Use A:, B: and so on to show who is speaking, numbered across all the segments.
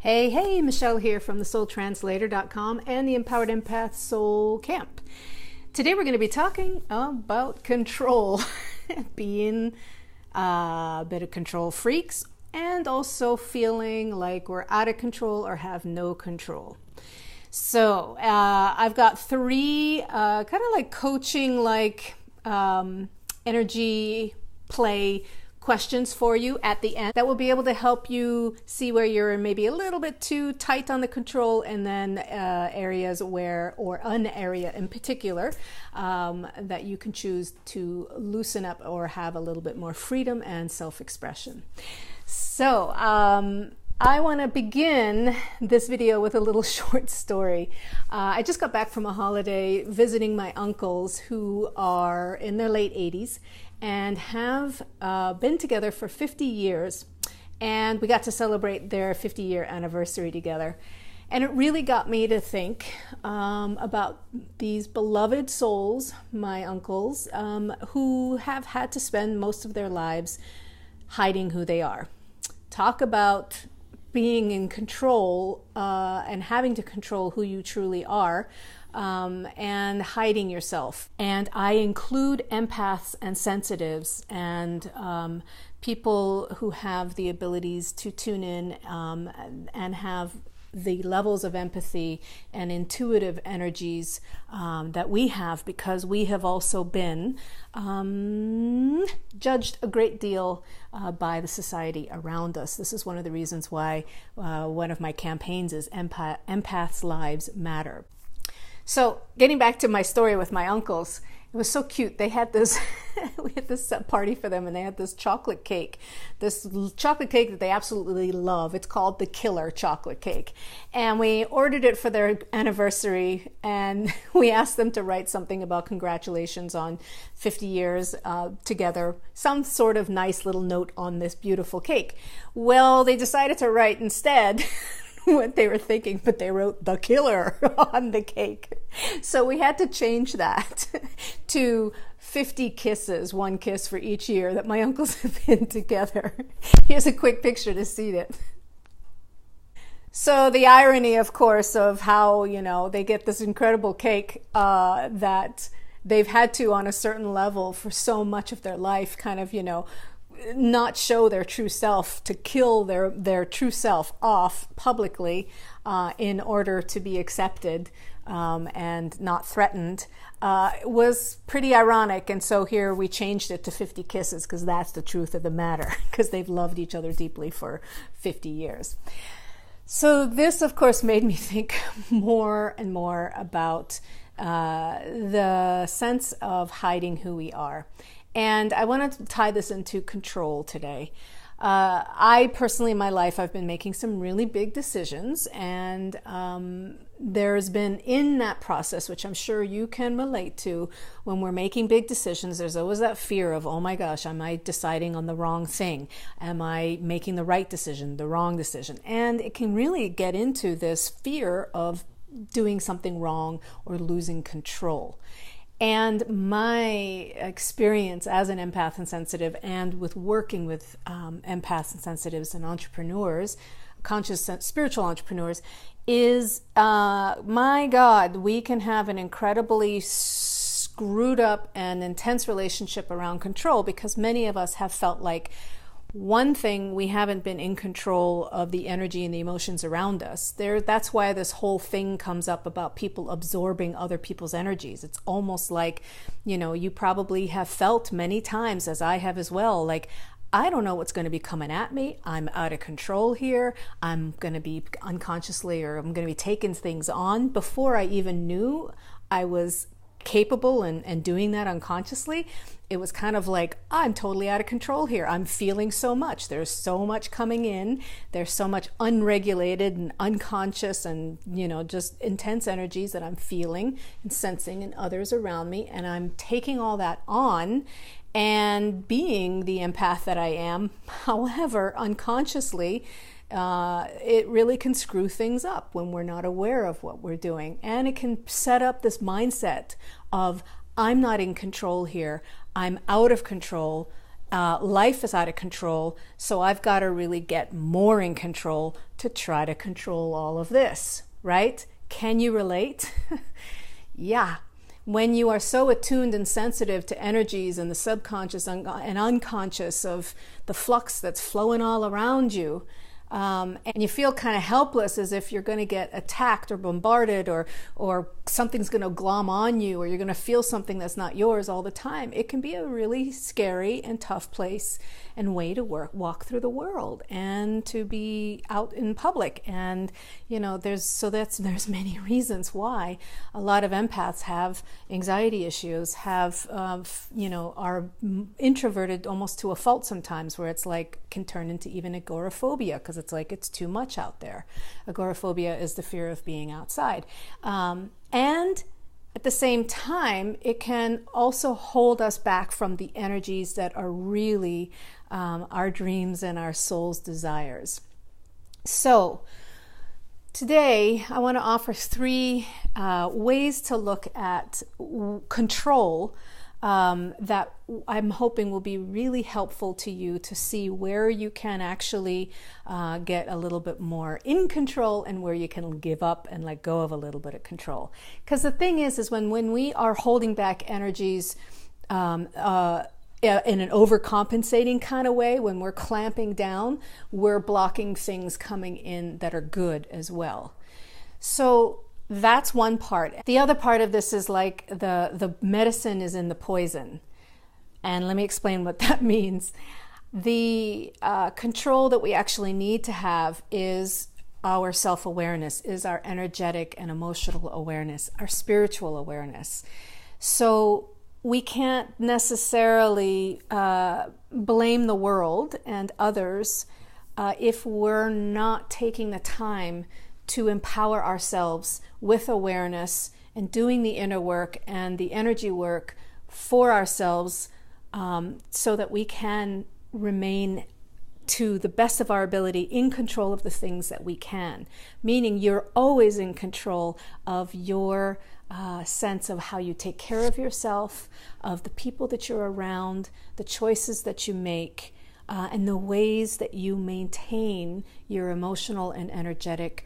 A: Hey, Michelle here from thesoultranslator.com and the Empowered Empath Soul Camp. Today we're going to be talking about control, being a bit of control freaks, and also feeling like we're out of control or have no control. So I've got three kind of like coaching, like energy play questions for you at the end that will be able to help you see where you're maybe a little bit too tight on the control, and then areas where, or an area in particular, that you can choose to loosen up or have a little bit more freedom and self-expression. So I want to begin this video with a little short story. I just got back from a holiday visiting my uncles who are in their late 80s and have been together for 50 years. And we got to celebrate their 50-year anniversary together. And it really got me to think about these beloved souls, my uncles, who have had to spend most of their lives hiding who they are. Talk about being in control and having to control who you truly are, and hiding yourself. And I include empaths and sensitives and people who have the abilities to tune in and have the levels of empathy and intuitive energies that we have, because we have also been judged a great deal by the society around us. This is one of the reasons why one of my campaigns is Empaths' Lives Matter. So getting back to my story with my uncles, it was so cute. They had this, we had this party for them, and they had this chocolate cake that they absolutely love. It's called the Killer Chocolate Cake. And we ordered it for their anniversary, and we asked them to write something about congratulations on 50 years together, some sort of nice little note on this beautiful cake. Well, they decided to write instead what they were thinking, but they wrote "the killer" on the cake. So we had to change that to 50 kisses, one kiss for each year that my uncles have been together. Here's a quick picture to see it. So the irony, of course, of how, they get this incredible cake that they've had to, on a certain level, for so much of their life, kind of, not show their true self, to kill their true self off publicly in order to be accepted and not threatened, was pretty ironic. And so here we changed it to 50 kisses, because that's the truth of the matter, because they've loved each other deeply for 50 years. So this, of course, made me think more and more about the sense of hiding who we are. And I wanted to tie this into control today. I personally, in my life, I've been making some really big decisions, and there's been, in that process, which I'm sure you can relate to, when we're making big decisions, there's always that fear of, oh my gosh, am I deciding on the wrong thing? Am I making the right decision, the wrong decision? And it can really get into this fear of doing something wrong or losing control. And my experience as an empath and sensitive, and with working with empaths and sensitives and entrepreneurs, conscious spiritual entrepreneurs, is, my God, we can have an incredibly screwed up and intense relationship around control, because many of us have felt like, one thing, we haven't been in control of the energy and the emotions around us. That's why this whole thing comes up about people absorbing other people's energies. It's almost like, you probably have felt many times, as I have as well, like, I don't know what's going to be coming at me. I'm out of control here. I'm going to be unconsciously, or I'm going to be taking things on before I even knew I was capable and doing that unconsciously. It was kind of like, I'm totally out of control here. I'm feeling so much. There's so much coming in. There's so much unregulated and unconscious and, just intense energies that I'm feeling and sensing in others around me. And I'm taking all that on and being the empath that I am. However, unconsciously, it really can screw things up when we're not aware of what we're doing. And it can set up this mindset of, I'm not in control here. I'm out of control. life is out of control, so I've got to really get more in control to try to control all of this, right? Can you relate? Yeah. When you are so attuned and sensitive to energies and the subconscious and unconscious of the flux that's flowing all around you, and you feel kind of helpless, as if you're going to get attacked or bombarded, or something's going to glom on you, or you're going to feel something that's not yours all the time, it can be a really scary and tough place and way to walk through the world and to be out in public. And there's many reasons why a lot of empaths have anxiety issues, are introverted almost to a fault sometimes, where it's like can turn into even agoraphobia, because it's like it's too much out there. Agoraphobia is the fear of being outside. And at the same time, it can also hold us back from the energies that are really our dreams and our soul's desires. So today, I want to offer 3 ways to look at control that I'm hoping will be really helpful to you to see where you can actually get a little bit more in control, and where you can give up and let go of a little bit of control. Because the thing is when we are holding back energies in an overcompensating kind of way, when we're clamping down, we're blocking things coming in that are good as well. So that's one part. The other part of this is like the medicine is in the poison. And let me explain what that means. The control that we actually need to have is our self-awareness, is our energetic and emotional awareness, our spiritual awareness. So we can't necessarily blame the world and others if we're not taking the time to empower ourselves with awareness and doing the inner work and the energy work for ourselves, so that we can remain to the best of our ability in control of the things that we can. Meaning you're always in control of your sense of how you take care of yourself, of the people that you're around, the choices that you make, and the ways that you maintain your emotional and energetic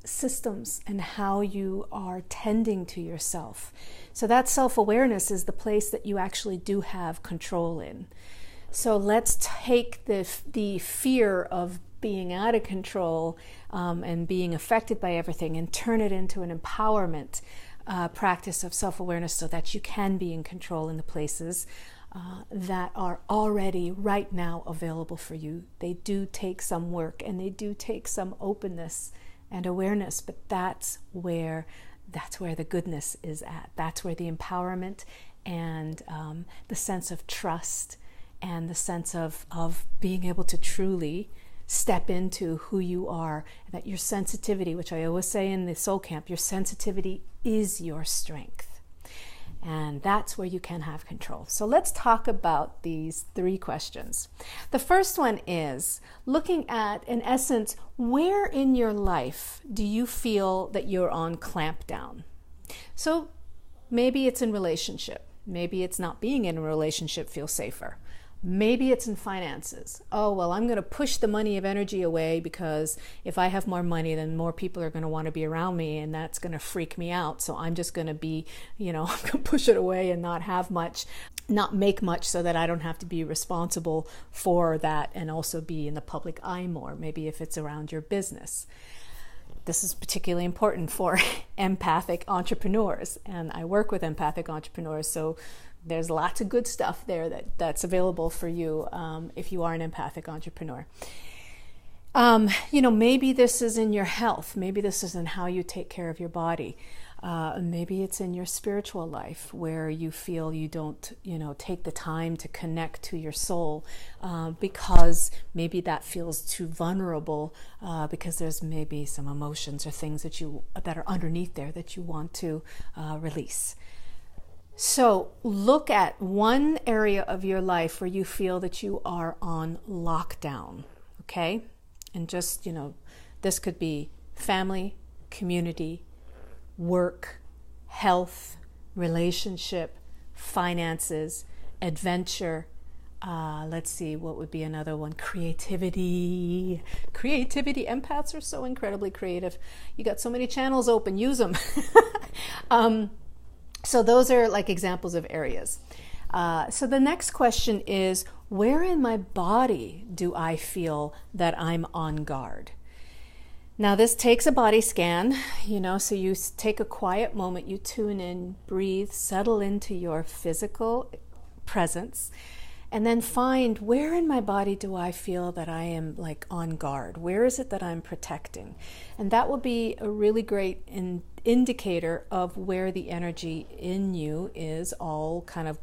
A: systems, and how you are tending to yourself. So that self-awareness is the place that you actually do have control in. So let's take the fear of being out of control and being affected by everything, and turn it into an empowerment practice of self-awareness, so that you can be in control in the places that are already right now available for you. They do take some work, and they do take some openness and awareness, but that's where the goodness is at. That's where the empowerment and the sense of trust and the sense of being able to truly step into who you are, and that your sensitivity, which I always say in the soul camp, your sensitivity is your strength. And that's where you can have control. So let's talk about these 3 questions. The first one is looking at, in essence, where in your life do you feel that you're on clamp down? So maybe it's in relationship. Maybe it's not being in a relationship feels safer. Maybe it's in finances. Oh, well, I'm going to push the money of energy away, because if I have more money, then more people are going to want to be around me, and that's going to freak me out. So I'm just going to be, I'm going to push it away and not have much, not make much, so that I don't have to be responsible for that, and also be in the public eye more. Maybe if it's around your business. This is particularly important for empathic entrepreneurs, and I work with empathic entrepreneurs, so there's lots of good stuff there that's available for you if you are an empathic entrepreneur. Maybe this is in your health. Maybe this is in how you take care of your body. Maybe it's in your spiritual life, where you feel you don't, take the time to connect to your soul, because maybe that feels too vulnerable, because there's maybe some emotions or things that are underneath there that you want to release. So look at one area of your life where you feel that you are on lockdown, okay? And just, this could be family, community, work, health, relationship, finances, adventure, Let's see, what would be another one? Creativity. Creativity. Empaths are so incredibly creative. You got so many channels open, use them. So those are like examples of areas. So the next question is, where in my body do I feel that I'm on guard? Now this takes a body scan, so you take a quiet moment, you tune in, breathe, settle into your physical presence, and then find, where in my body do I feel that I am like on guard? Where is it that I'm protecting? And that will be a really great indicator of where the energy in you is all kind of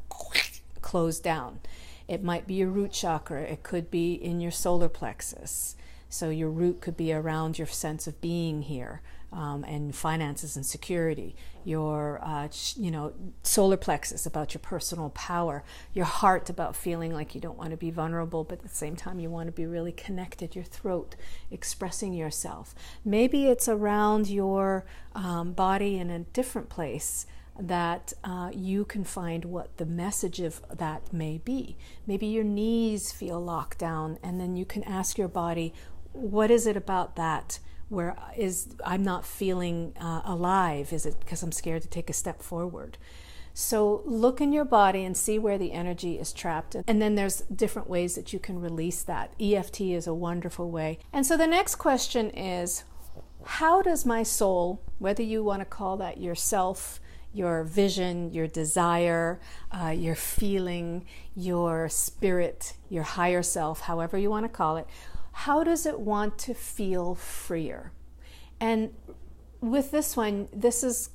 A: closed down. It might be your root chakra. It could be in your solar plexus. So your root could be around your sense of being here, and finances and security. Your, solar plexus about your personal power. Your heart about feeling like you don't want to be vulnerable, but at the same time you want to be really connected. Your throat, expressing yourself. Maybe it's around your body in a different place that you can find what the message of that may be. Maybe your knees feel locked down, and then you can ask your body, what is it about that where I'm not feeling alive? Is it because I'm scared to take a step forward? So look in your body and see where the energy is trapped. And then there's different ways that you can release that. EFT is a wonderful way. And so the next question is, how does my soul, whether you want to call that yourself, your vision, your desire, your feeling, your spirit, your higher self, however you want to call it, how does it want to feel freer? And with this one, this is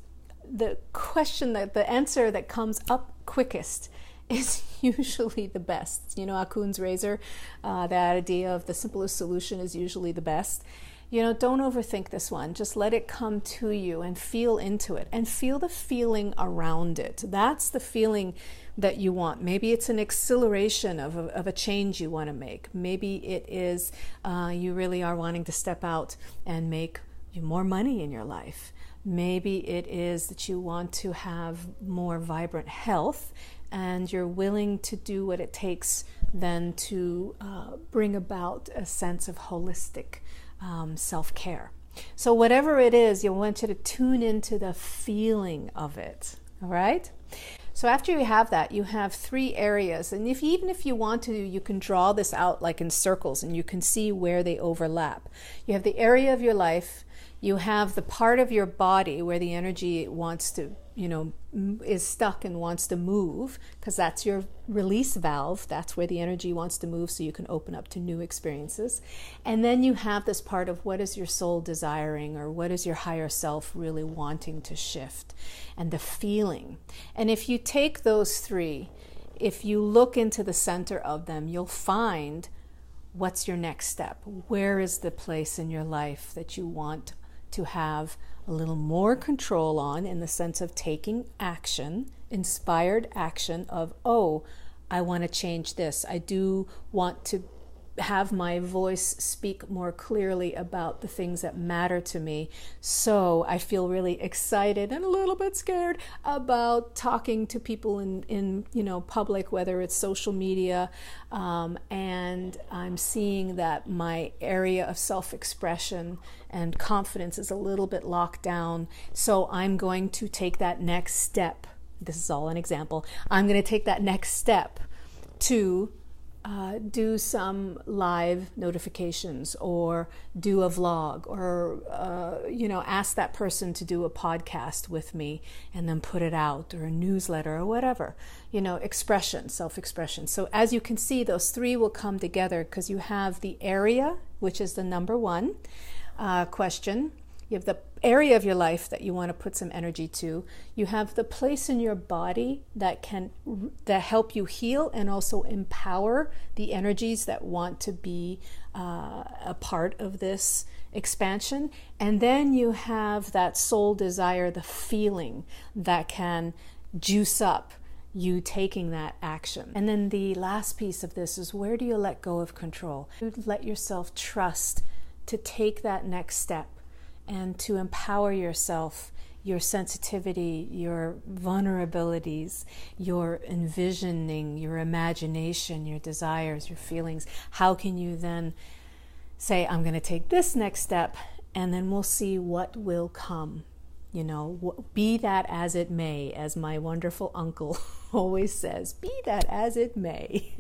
A: the question, that the answer that comes up quickest is usually the best. Akun's razor, the idea of the simplest solution is usually the best. Don't overthink this one. Just let it come to you and feel into it and feel the feeling around it. That's the feeling that you want. Maybe it's an exhilaration of a change you want to make. Maybe it is you really are wanting to step out and make more money in your life. Maybe it is that you want to have more vibrant health and you're willing to do what it takes then to bring about a sense of holistic self-care. So whatever it is, you want you to tune into the feeling of it. All right? So after you have that, you have 3 areas. And even if you want to, you can draw this out like in circles and you can see where they overlap. You have the area of your life. You have the part of your body where the energy wants to, is stuck and wants to move, because that's your release valve. That's where the energy wants to move so you can open up to new experiences. And then you have this part of what is your soul desiring, or what is your higher self really wanting to shift, and the feeling. And if you take those 3, if you look into the center of them, you'll find what's your next step. Where is the place in your life that you want to have a little more control on, in the sense of taking action, inspired action of, I want to change this. I do want to have my voice speak more clearly about the things that matter to me. So I feel really excited and a little bit scared about talking to people in public, whether it's social media, and I'm seeing that my area of self-expression and confidence is a little bit locked down. So I'm going to take that next step. This is all an example. I'm going to take that next step to do some live notifications, or do a vlog, or ask that person to do a podcast with me and then put it out, or a newsletter, or whatever. Expression, self-expression. So as you can see, those 3 will come together because you have the area, which is the number 1 question. You have the area of your life that you want to put some energy to. You have the place in your body that help you heal and also empower the energies that want to be a part of this expansion. And then you have that soul desire, the feeling that can juice up you taking that action. And then the last piece of this is, where do you let go of control? You let yourself trust to take that next step and to empower yourself, your sensitivity, your vulnerabilities, your envisioning, your imagination, your desires, your feelings. How can you then say, I'm going to take this next step, and then we'll see what will come. You know, be that as it may, as my wonderful uncle always says, be that as it may.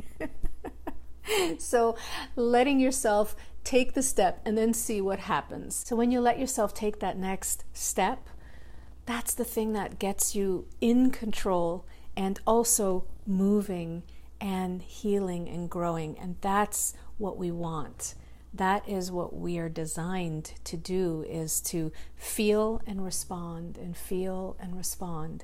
A: So letting yourself take the step and then see what happens. So when you let yourself take that next step, that's the thing that gets you in control and also moving and healing and growing. And that's what we want. That is what we are designed to do, is to feel and respond and feel and respond.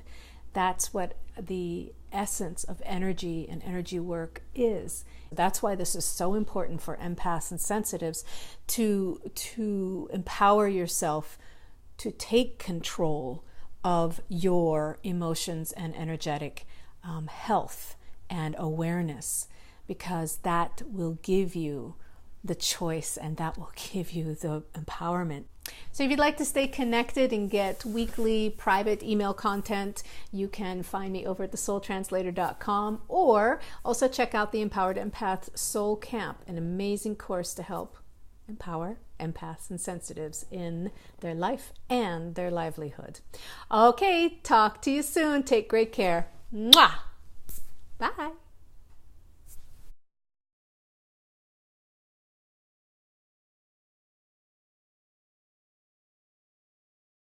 A: That's what the essence of energy and energy work is. That's why this is so important for empaths and sensitives to empower yourself to take control of your emotions and energetic health and awareness, because that will give you the choice and that will give you the empowerment. So if you'd like to stay connected and get weekly private email content, you can find me over at thesoultranslator.com, or also check out the Empowered Empath Soul Camp, an amazing course to help empower empaths and sensitives in their life and their livelihood. Okay, talk to you soon. Take great care. Mwah! Bye.